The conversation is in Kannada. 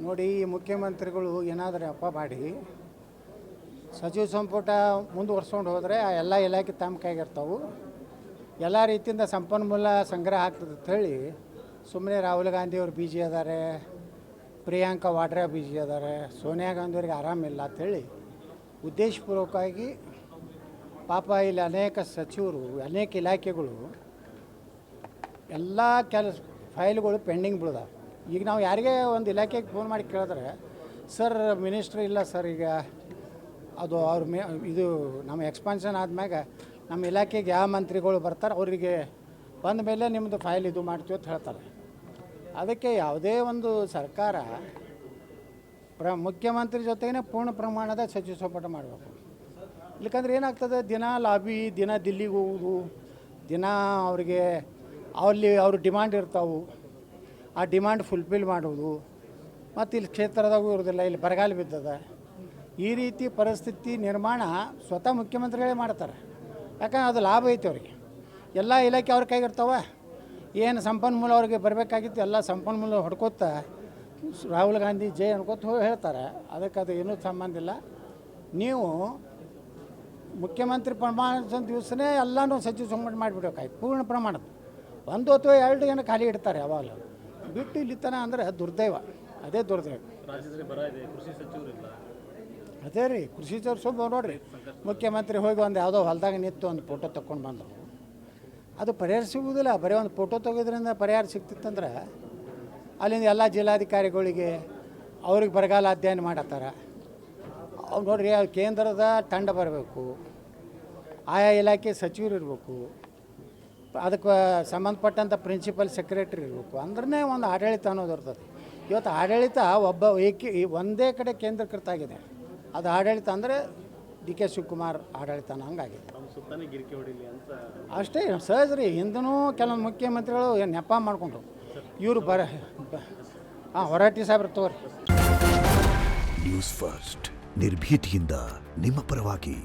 ನೋಡಿ, ಈ ಮುಖ್ಯಮಂತ್ರಿಗಳು ಏನಾದರೂ ಅಪ್ಪ ಮಾಡಿ ಸಚಿವ ಸಂಪುಟ ಮುಂದುವರ್ಸ್ಕೊಂಡು ಹೋದರೆ ಆ ಎಲ್ಲ ಇಲಾಖೆ ತಮ್ಮ ಕೈಗಿರ್ತಾವೆ. ಎಲ್ಲ ರೀತಿಯಿಂದ ಸಂಪನ್ಮೂಲ ಸಂಗ್ರಹ ಆಗ್ತದೆ ಅಂತೇಳಿ ಸುಮ್ಮನೆ ರಾಹುಲ್ ಗಾಂಧಿಯವ್ರು ಬಿಜಿ ಅದಾರೆ, ಪ್ರಿಯಾಂಕಾ ವಾಡ್ರಾ ಬಿಜಿ ಅದಾರೆ, ಸೋನಿಯಾ ಗಾಂಧಿಯವ್ರಿಗೆ ಆರಾಮಿಲ್ಲ ಅಂಥೇಳಿ ಉದ್ದೇಶಪೂರ್ವಕವಾಗಿ ಪಾಪ ಇಲ್ಲಿ ಅನೇಕ ಸಚಿವರು, ಅನೇಕ ಇಲಾಖೆಗಳು ಎಲ್ಲ ಫೈಲ್ಗಳು ಪೆಂಡಿಂಗ್ ಬೀಳ್ದಾವೆ. ಈಗ ನಾವು ಯಾರಿಗೇ ಒಂದು ಇಲಾಖೆಗೆ ಫೋನ್ ಮಾಡಿ ಕೇಳಿದ್ರೆ, ಸರ್ ಮಿನಿಸ್ಟ್ರ್ ಇಲ್ಲ ಸರ್, ಈಗ ಅದು ಅವ್ರ ಇದು ನಮ್ಮ ಎಕ್ಸ್ಪಾನ್ಷನ್ ಆದ್ಮ್ಯಾಗ ನಮ್ಮ ಇಲಾಖೆಗೆ ಯಾವ ಮಂತ್ರಿಗಳು ಬರ್ತಾರೆ ಅವರಿಗೆ ಬಂದ ಮೇಲೆ ನಿಮ್ಮದು ಫೈಲ್ ಇದು ಮಾಡ್ತೀವಿ ಅಂತ ಹೇಳ್ತಾರೆ. ಅದಕ್ಕೆ ಯಾವುದೇ ಒಂದು ಸರ್ಕಾರ ಮುಖ್ಯಮಂತ್ರಿ ಜೊತೆಗೇ ಪೂರ್ಣ ಪ್ರಮಾಣದ ಸಚಿವ ಸಂಪುಟ ಮಾಡಬೇಕು. ಇಲ್ಲಕಂದ್ರೆ ಏನಾಗ್ತದೆ, ದಿನ ಲಾಬಿ, ದಿನ ದಿಲ್ಲಿಗೆ ಹೋಗೋದು, ದಿನ ಅವರಿಗೆ ಅಲ್ಲಿ ಅವ್ರ ಡಿಮಾಂಡ್ ಇರ್ತಾವೆ, ಆ ಡಿಮಾಂಡ್ ಫುಲ್ಫಿಲ್ ಮಾಡೋದು, ಮತ್ತು ಇಲ್ಲಿ ಕ್ಷೇತ್ರದಾಗೂ ಇರೋದಿಲ್ಲ, ಇಲ್ಲಿ ಬರಗಾಲ ಬಿದ್ದದ. ಈ ರೀತಿ ಪರಿಸ್ಥಿತಿ ನಿರ್ಮಾಣ ಸ್ವತಃ ಮುಖ್ಯಮಂತ್ರಿಗಳೇ ಮಾಡ್ತಾರೆ. ಯಾಕಂದ್ರೆ ಅದು ಲಾಭ ಐತೆ ಅವ್ರಿಗೆ. ಎಲ್ಲ ಇಲಾಖೆ ಅವ್ರ ಕೈಗಿರ್ತಾವೆ. ಏನು ಸಂಪನ್ಮೂಲ ಅವ್ರಿಗೆ ಬರಬೇಕಾಗಿತ್ತು ಎಲ್ಲ ಸಂಪನ್ಮೂಲ ಹೊಡ್ಕೋತ ರಾಹುಲ್ ಗಾಂಧಿ ಜೈ ಅನ್ಕೋತ ಹೋಗಿ ಹೇಳ್ತಾರೆ. ಅದಕ್ಕೆ ಅದು ಏನೂ ಸಂಬಂಧ ಇಲ್ಲ. ನೀವು ಮುಖ್ಯಮಂತ್ರಿ ಪ್ರಮಾಣದ ದಿವಸನೇ ಎಲ್ಲನೂ ಸಚಿವ ಸಂಪುಟ ಮಾಡಿಬಿಡ್ಬೇಕಾಯ್ತು ಪೂರ್ಣ ಪ್ರಮಾಣದ. ಒಂದು ಅಥವಾ ಎರಡು ಏನೋ ಖಾಲಿ ಇಡ್ತಾರೆ ಯಾವಾಗಲೂ, ಬಿಟ್ಟು ಇಲ್ಲಿತನ ಅಂದರೆ ದುರ್ದೈವ, ಅದೇ ದುರ್ದೈವ. ರಾಜ್ಯದಲ್ಲಿ ಬರ ಇದೆ, ಕೃಷಿ ಸಚಿವರಿಲ್ಲ. ಅದೇ ರೀ, ಕೃಷಿ ಸಚಿವರು ಸ್ವಲ್ಪ ನೋಡಿರಿ, ಮುಖ್ಯಮಂತ್ರಿ ಹೋಗಿ ಒಂದು ಯಾವುದೋ ಹೊಲದಾಗ ನಿಂತು ಒಂದು ಫೋಟೋ ತೊಗೊಂಡು ಬಂದರು. ಅದು ಪರಿಹಾರ ಸಿಗುವುದಿಲ್ಲ. ಬರೀ ಒಂದು ಫೋಟೋ ತೆಗೋದ್ರಿಂದ ಪರಿಹಾರ ಸಿಗ್ತಿತ್ತಂದ್ರೆ ಅಲ್ಲಿಂದ ಎಲ್ಲ ಜಿಲ್ಲಾಧಿಕಾರಿಗಳಿಗೆ ಅವ್ರಿಗೆ ಬರಗಾಲ ಅಧ್ಯಯನ ಮಾಡತ್ತಾರ. ಅವ್ರು ನೋಡಿರಿ, ಅವ್ರು ಕೇಂದ್ರದ ತಂಡ ಬರಬೇಕು, ಆಯಾ ಇಲಾಖೆ ಸಚಿವರು ಇರಬೇಕು, ಅದಕ್ಕೆ ಸಂಬಂಧಪಟ್ಟಂಥ ಪ್ರಿನ್ಸಿಪಲ್ ಸೆಕ್ರೆಟರಿ ಇರಬೇಕು. ಅಂದ್ರೆ ಒಂದು ಆಡಳಿತ ಅನ್ನೋದು ಇರ್ತದೆ. ಇವತ್ತು ಆಡಳಿತ ಒಂದೇ ಕಡೆ ಕೇಂದ್ರೀಕೃತ ಆಗಿದೆ. ಅದು ಆಡಳಿತ ಅಂದರೆ ಡಿ ಕೆ ಶಿವಕುಮಾರ್ ಆಡಳಿತ ಹಂಗಾಗಿದೆ. ಅಷ್ಟೇ ಸಹಜ ರೀ. ಹಿಂದೂ ಕೆಲವೊಂದು ಮುಖ್ಯಮಂತ್ರಿಗಳು ನೆಪ ಮಾಡಿಕೊಂಡು ಇವರು ಹೊರಟ್ಟಿ ಸಾಹೇಬ್ರು ತೋರಿ. ನ್ಯೂಸ್ ಫಸ್ಟ್ ನಿರ್ಭೀತಿಯಿಂದ ನಿಮ್ಮ ಪರವಾಗಿ.